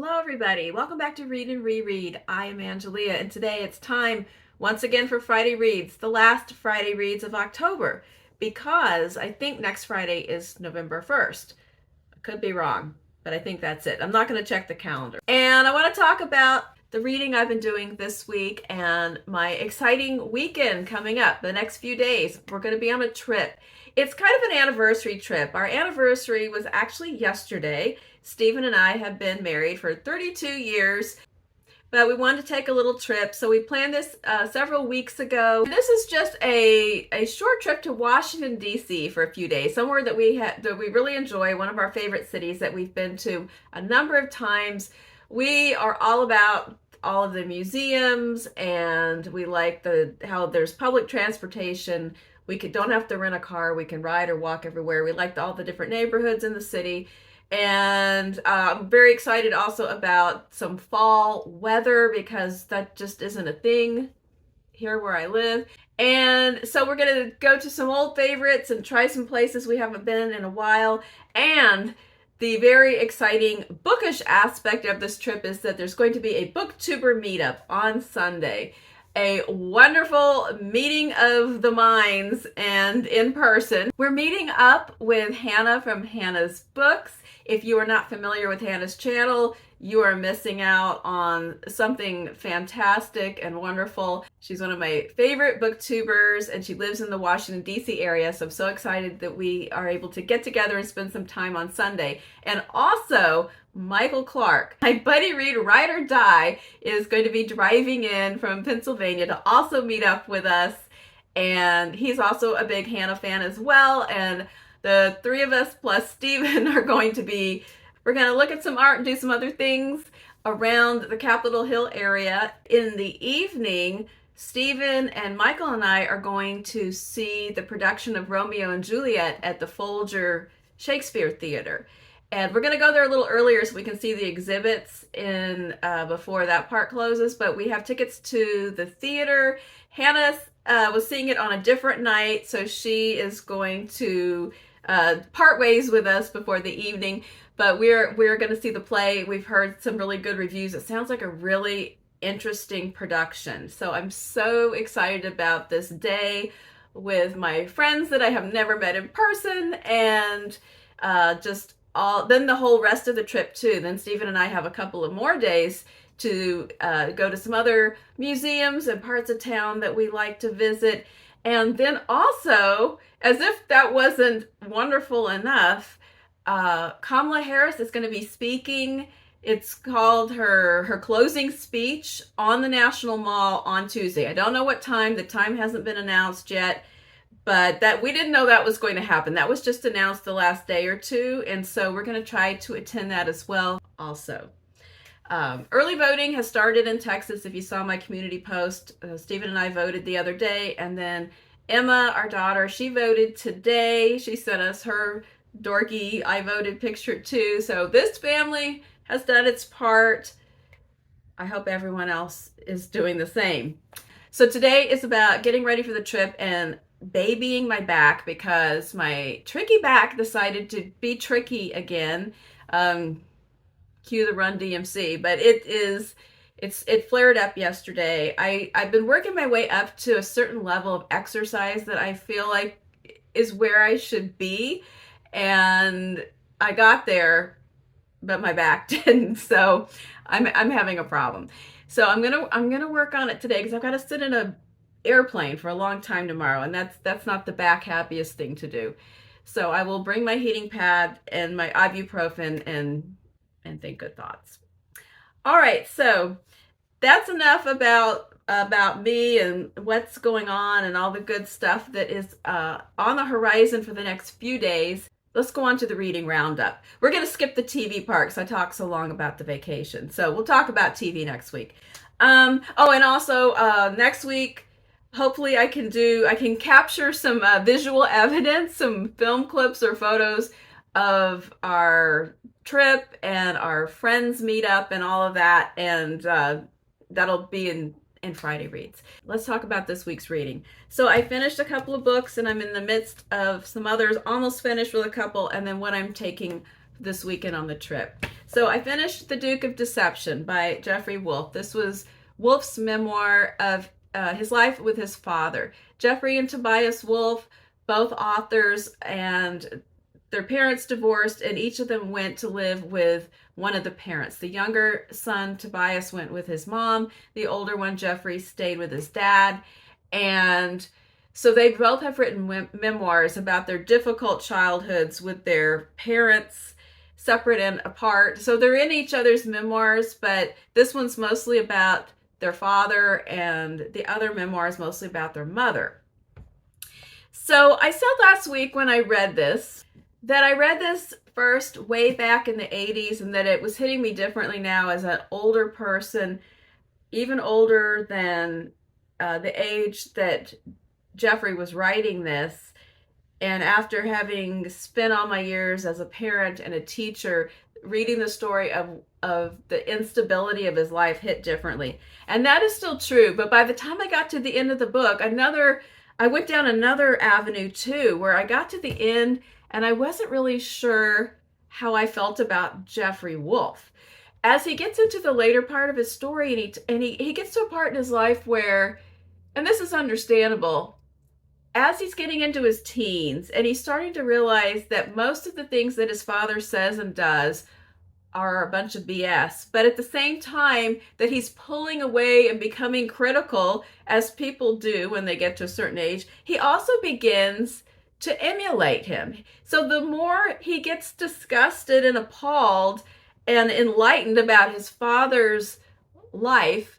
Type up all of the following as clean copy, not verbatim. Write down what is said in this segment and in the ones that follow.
Hello everybody, welcome back to Read and Reread. I am Angelia, and today it's time once again for Friday Reads, the last Friday Reads of October, because I think next Friday is November 1st. I could be wrong, but I think that's it. I'm not going to check the calendar. And I want to talk about the reading I've been doing this week and my exciting weekend coming up. The next few days, we're going to be on a trip. It's kind of an anniversary trip. Our anniversary was actually yesterday. Stephen and I have been married for 32 years, but we wanted to take a little trip, so we planned this several weeks ago. This is just a short trip to Washington, D.C. for a few days, somewhere that we really enjoy, one of our favorite cities that we've been to a number of times. We are all about all of the museums, and we like how there's public transportation. We don't have to rent a car. We can ride or walk everywhere. We like all the different neighborhoods in the city. And I'm very excited also about some fall weather, because that just isn't a thing here where I live. And so we're going to go to some old favorites and try some places we haven't been in a while. And the very exciting bookish aspect of this trip is that there's going to be a Booktuber meetup on Sunday. A wonderful meeting of the minds and in person. We're meeting up with Hannah from Hannah's Books. If you are not familiar with Hannah's channel, you are missing out on something fantastic and wonderful. She's one of my favorite booktubers, and she lives in the Washington, D.C. area, so I'm so excited that we are able to get together and spend some time on Sunday. And also, Michael Clark, my buddy read Ride or Die, is going to be driving in from Pennsylvania to also meet up with us, and he's also a big Hannah fan as well. And the three of us plus Stephen we're going to look at some art and do some other things around the Capitol Hill area. In the evening, Stephen and Michael and I are going to see the production of Romeo and Juliet at the Folger Shakespeare Theater. And we're going to go there a little earlier so we can see the exhibits before that part closes. But we have tickets to the theater. Hannah was seeing it on a different night, so she is going to part ways with us before the evening. But we're going to see the play. We've heard some really good reviews. It sounds like a really interesting production. So I'm so excited about this day with my friends that I have never met in person, and then the whole rest of the trip too. Then Stephen and I have a couple of more days to go to some other museums and parts of town that we like to visit. And then also, as if that wasn't wonderful enough, Kamala Harris is going to be speaking. It's called her closing speech on the National Mall on Tuesday. I don't know what time. The time hasn't been announced yet. But that we didn't know that was going to happen. That was just announced the last day or two. And so we're going to try to attend that as well also. Early voting has started in Texas. If you saw my community post, Stephen and I voted the other day. And then Emma, our daughter, she voted today. She sent us her dorky I voted picture too. So this family has done its part. I hope everyone else is doing the same. So today is about getting ready for the trip and babying my back, because my tricky back decided to be tricky again. Cue the Run DMC, but it flared up yesterday. I've been working my way up to a certain level of exercise that I feel like is where I should be, and I got there, but my back didn't. So I'm having a problem. So I'm gonna work on it today, because I've got to sit in a airplane for a long time tomorrow, and that's not the back happiest thing to do. So I will bring my heating pad and my ibuprofen and think good thoughts. All right, so that's enough about me and what's going on and all the good stuff that is on the horizon for the next few days. Let's go on to the reading roundup. We're going to skip the TV part because I talked so long about the vacation. So we'll talk about TV next week. And also next week, hopefully I can capture some visual evidence, some film clips or photos of our trip and our friends meetup and all of that. And that'll be in Friday Reads. Let's talk about this week's reading. So I finished a couple of books, and I'm in the midst of some others, almost finished with a couple, and then what I'm taking this weekend on the trip. So I finished The Duke of Deception by Geoffrey Wolff. This was Wolff's memoir of his life with his father. Geoffrey and Tobias Wolff, both authors, and their parents divorced, and each of them went to live with one of the parents. The younger son, Tobias, went with his mom. The older one, Geoffrey, stayed with his dad. And so they both have written memoirs about their difficult childhoods with their parents, separate and apart. So they're in each other's memoirs, but this one's mostly about their father, and the other memoir is mostly about their mother. So I said last week when I read this that I read this first way back in the 80s, and that it was hitting me differently now as an older person, even older than the age that Geoffrey was writing this. And after having spent all my years as a parent and a teacher, reading the story of the instability of his life hit differently. And that is still true. But by the time I got to the end of the book, I went down another avenue too, where I got to the end and I wasn't really sure how I felt about Geoffrey Wolff. As he gets into the later part of his story, and he gets to a part in his life where, and this is understandable, as he's getting into his teens and he's starting to realize that most of the things that his father says and does are a bunch of BS, but at the same time that he's pulling away and becoming critical, as people do when they get to a certain age, he also begins to emulate him. So the more he gets disgusted and appalled and enlightened about his father's life,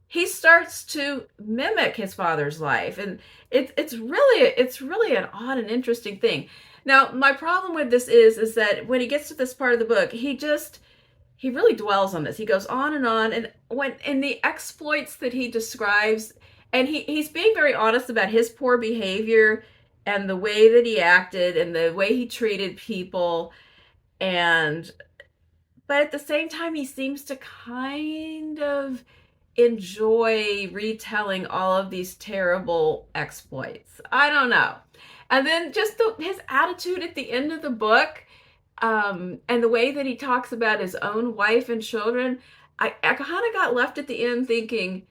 he starts to mimic his father's life. And it's really an odd and interesting thing. Now, my problem with this is that when he gets to this part of the book, he really dwells on this. He goes on, and when in the exploits that he describes, and he's being very honest about his poor behavior and the way that he acted and the way he treated people, but at the same time he seems to kind of enjoy retelling all of these terrible exploits. I don't know. And then just his attitude at the end of the book, and the way that he talks about his own wife and children, I kind of got left at the end thinking,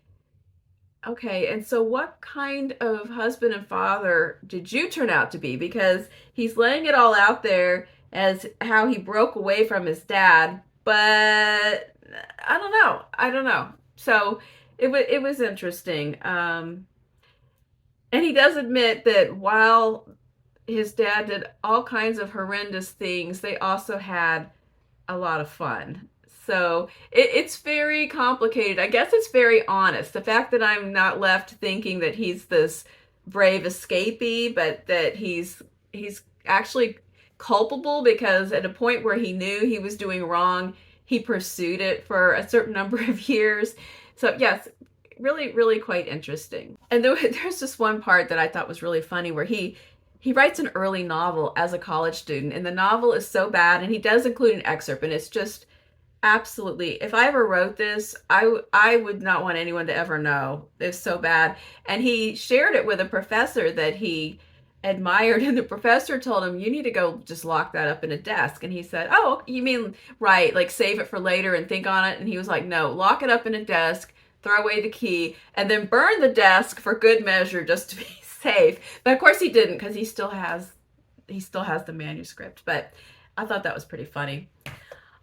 okay, and so what kind of husband and father did you turn out to be? Because he's laying it all out there as how he broke away from his dad, but I don't know. So it was interesting. And he does admit that while his dad did all kinds of horrendous things, they also had a lot of fun. So it's very complicated. I guess it's very honest. The fact that I'm not left thinking that he's this brave escapee, but that he's actually culpable, because at a point where he knew he was doing wrong, he pursued it for a certain number of years. So yes, really, really quite interesting. And there's this one part that I thought was really funny where he writes an early novel as a college student, and the novel is so bad, and he does include an excerpt, and it's just absolutely, if I ever wrote this, I would not want anyone to ever know. It's so bad. And he shared it with a professor that he admired, and the professor told him, you need to go just lock that up in a desk. And he said, oh, you mean, right, like save it for later and think on it? And he was like, no, lock it up in a desk, throw away the key, and then burn the desk for good measure, just to be safe. But of course he didn't, because he still has the manuscript. But I thought that was pretty funny.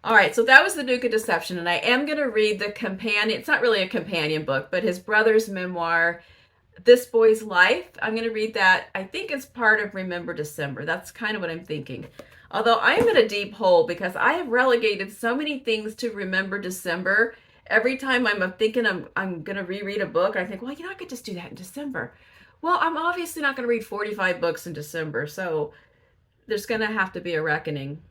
All right, so that was The Duke of Deception, and I am going to read the companion. It's not really a companion book, but his brother's memoir, This Boy's Life. I'm going to read that. I think it's part of Remember December. That's kind of what I'm thinking. Although I'm in a deep hole, because I have relegated so many things to Remember December. Every time I'm thinking I'm going to reread a book, I think, well, I could just do that in December. Well, I'm obviously not going to read 45 books in December, so there's going to have to be a reckoning.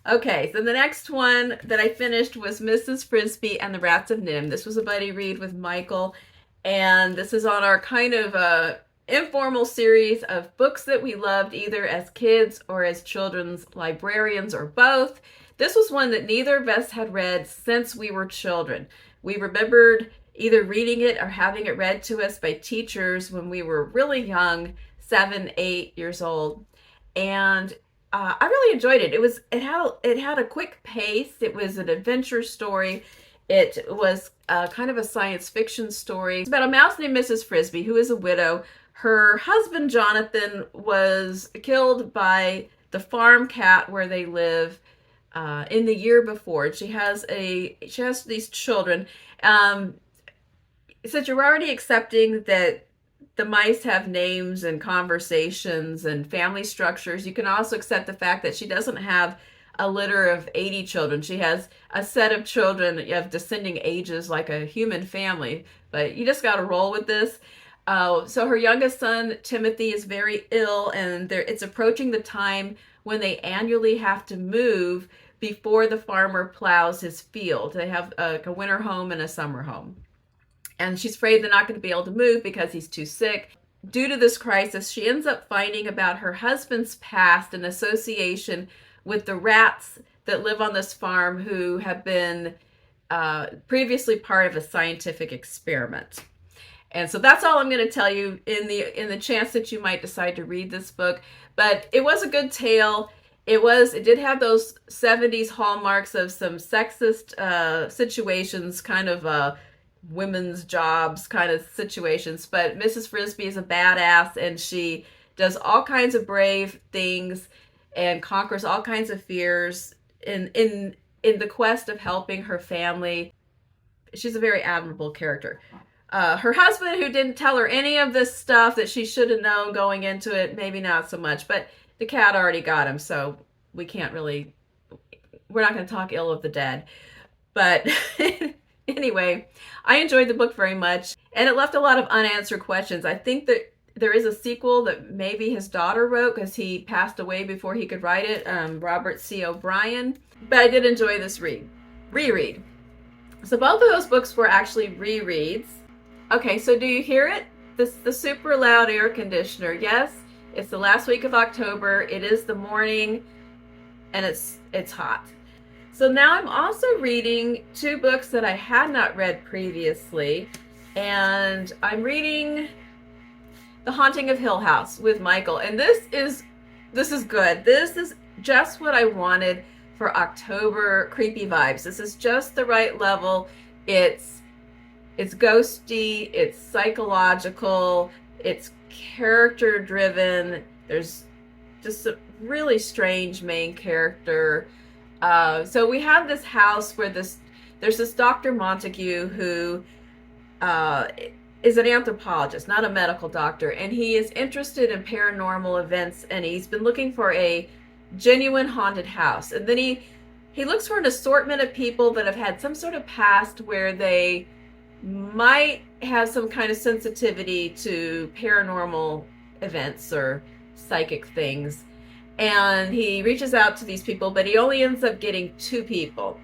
Okay, so the next one that I finished was Mrs. Frisby and the Rats of NIMH. This was a buddy read with Michael, and this is on our kind of informal series of books that we loved either as kids or as children's librarians or both. This was one that neither of us had read since we were children. We remembered either reading it or having it read to us by teachers when we were really young, 7, 8 years old. And I really enjoyed it. It had a quick pace. It was an adventure story. It was kind of a science fiction story. It's about a mouse named Mrs. Frisby, who is a widow. Her husband Jonathan was killed by the farm cat where they live in the year before. She has these children. Since you're already accepting that the mice have names and conversations and family structures, you can also accept the fact that she doesn't have a litter of 80 children. She has a set of children of descending ages like a human family, but you just got to roll with this. So her youngest son, Timothy, is very ill, and it's approaching the time when they annually have to move before the farmer plows his field. They have a winter home and a summer home. And she's afraid they're not going to be able to move because he's too sick. Due to this crisis, she ends up finding about her husband's past in association with the rats that live on this farm, who have been previously part of a scientific experiment. And so that's all I'm going to tell you in the chance that you might decide to read this book. But it was a good tale. It did have those 70s hallmarks of some sexist situations, kind of women's jobs kind of situations. But Mrs. Frisby is a badass, and she does all kinds of brave things and conquers all kinds of fears in the quest of helping her family. She's a very admirable character. Her husband, who didn't tell her any of this stuff that she should have known going into it, maybe not so much, but the cat already got him, so we're not going to talk ill of the dead. But anyway, I enjoyed the book very much, and it left a lot of unanswered questions. I think that there is a sequel that maybe his daughter wrote, because he passed away before he could write it, Robert C. O'Brien. But I did enjoy this reread. So both of those books were actually rereads. Okay, so do you hear it? The super loud air conditioner. Yes, it's the last week of October. It is the morning, and it's hot. So now I'm also reading two books that I had not read previously, and I'm reading The Haunting of Hill House with Michael, and this is good. This is just what I wanted for October creepy vibes. This is just the right level. It's ghosty, it's psychological, it's character driven. There's just a really strange main character. So we have this house where there's this Dr. Montague who is an anthropologist, not a medical doctor, and he is interested in paranormal events, and he's been looking for a genuine haunted house. And then he looks for an assortment of people that have had some sort of past where they might have some kind of sensitivity to paranormal events or psychic things. And he reaches out to these people, but he only ends up getting two people,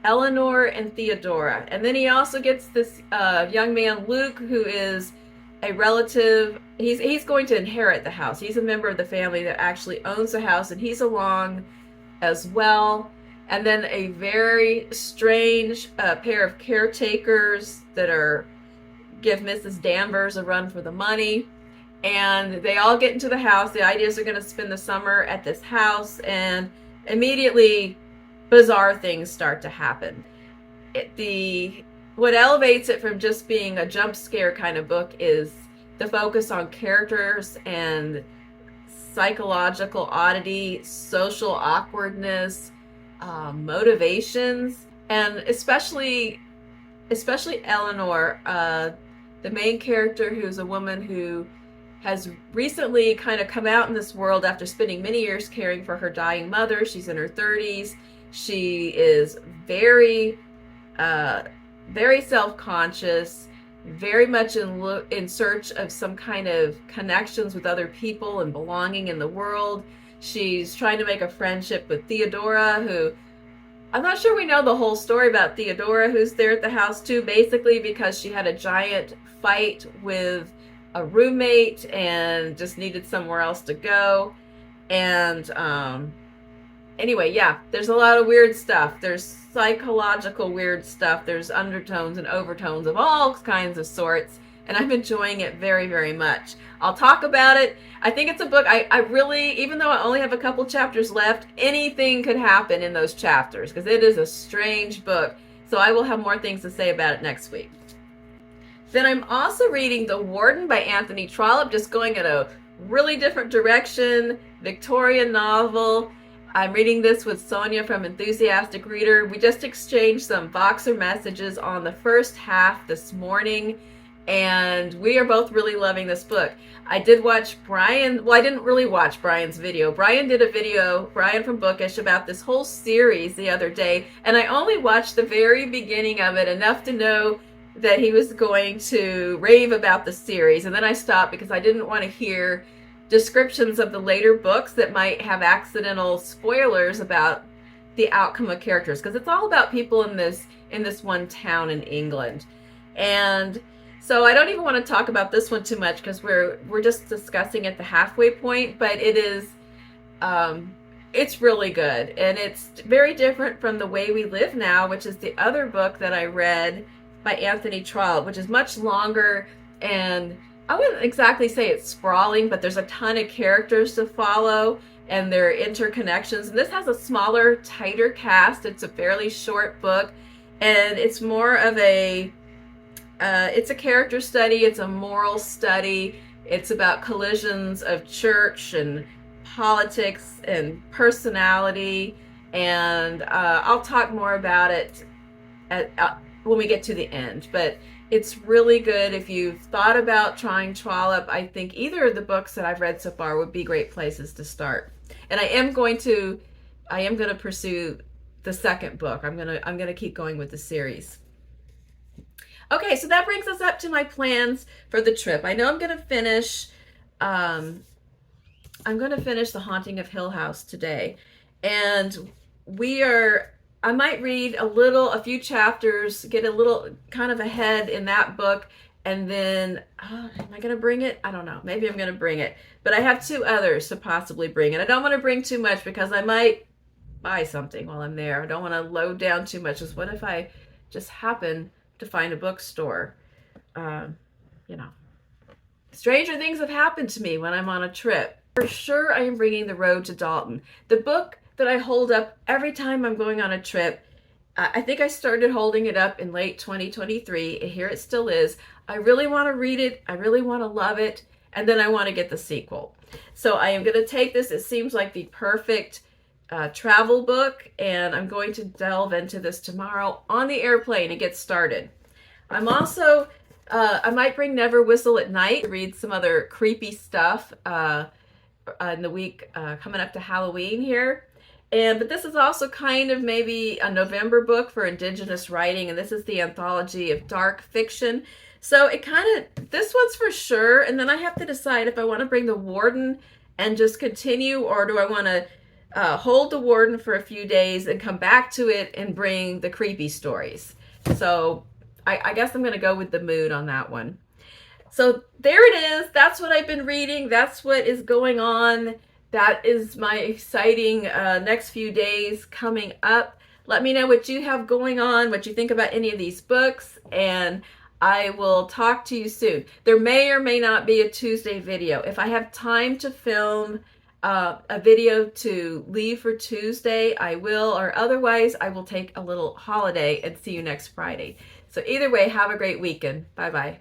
Eleanor and Theodora. And then he also gets this young man, Luke, who is a relative. He's going to inherit the house. He's a member of the family that actually owns the house, and he's along as well. And then a very strange pair of caretakers that give Mrs. Danvers a run for the money. And they all get into the house. The idea is they're going to spend the summer at this house, and immediately bizarre things start to happen. What elevates it from just being a jump scare kind of book is the focus on characters and psychological oddity, social awkwardness, motivations, and especially Eleanor, the main character, who's a woman who has recently kind of come out in this world after spending many years caring for her dying mother. She's in her 30s. She is very self-conscious, very much in search of some kind of connections with other people and belonging in the world. She's trying to make a friendship with Theodora, who I'm not sure we know the whole story about Theodora, who's there at the house too, basically because she had a giant fight with a roommate and just needed somewhere else to go. And anyway, yeah, there's a lot of weird stuff. There's psychological weird stuff. There's undertones and overtones of all kinds of sorts. and I'm enjoying it very, very much. I'll talk about it. I think it's a book I really, even though I only have a couple chapters left, anything could happen in those chapters because it is a strange book. So I will have more things to say about it next week. Then I'm also reading The Warden by Anthony Trollope, just going in a really different direction, Victorian novel. I'm reading this with Sonia from Enthusiastic Reader. We just exchanged some Voxer messages on the first half this morning, and we are both really loving this book. I did watch Brian, well, I didn't really watch Brian's video. Brian did a video, Brian from Bookish, about this whole series the other day, and I only watched the very beginning of it, enough to know that he was going to rave about the series, and then I stopped because I didn't want to hear descriptions of the later books that might have accidental spoilers about the outcome of characters, because it's all about people in this one town in England. And so I don't even want to talk about this one too much because we're just discussing at the halfway point, but it is it's really good, and it's very different from The Way We Live Now, which is the other book that I read by Anthony Trollope, which is much longer, and I wouldn't exactly say it's sprawling, but there's a ton of characters to follow and their interconnections. And this has a smaller, tighter cast. It's a fairly short book, and it's more of a it's a character study, it's a moral study. It's about collisions of church and politics and personality, and I'll talk more about it when we get to the end. But it's really good. If you've thought about trying Trollope, I think either of the books that I've read so far would be great places to start. And I am going to pursue the second book. I'm gonna keep going with the series. Okay, so that brings us up to my plans for the trip. I know I'm gonna finish The Haunting of Hill House today, and I might read a few chapters, get a little kind of ahead in that book, and then, am I going to bring it? I don't know. Maybe I'm going to bring it. But I have two others to possibly bring, and I don't want to bring too much because I might buy something while I'm there. I don't want to load down too much. Just what if I just happen to find a bookstore? Stranger things have happened to me when I'm on a trip. For sure, I am bringing The Road to Dalton, the book that I hold up every time I'm going on a trip. I think I started holding it up in late 2023. Here it still is. I really want to read it. I really want to love it. And then I want to get the sequel. So I am going to take this. It seems like the perfect travel book. And I'm going to delve into this tomorrow on the airplane and get started. I'm also, I might bring Never Whistle at Night to read some other creepy stuff in the week coming up to Halloween here. But this is also kind of maybe a November book for Indigenous writing, and this is the anthology of dark fiction. So this one's for sure, and then I have to decide if I want to bring The Warden and just continue, or do I want to hold The Warden for a few days and come back to it and bring the creepy stories. So I guess I'm going to go with the mood on that one. So there it is. That's what I've been reading. That's what is going on. That is my exciting next few days coming up. Let me know what you have going on, what you think about any of these books, and I will talk to you soon. There may or may not be a Tuesday video. If I have time to film a video to leave for Tuesday, I will, or otherwise I will take a little holiday and see you next Friday. So either way, have a great weekend. Bye-bye.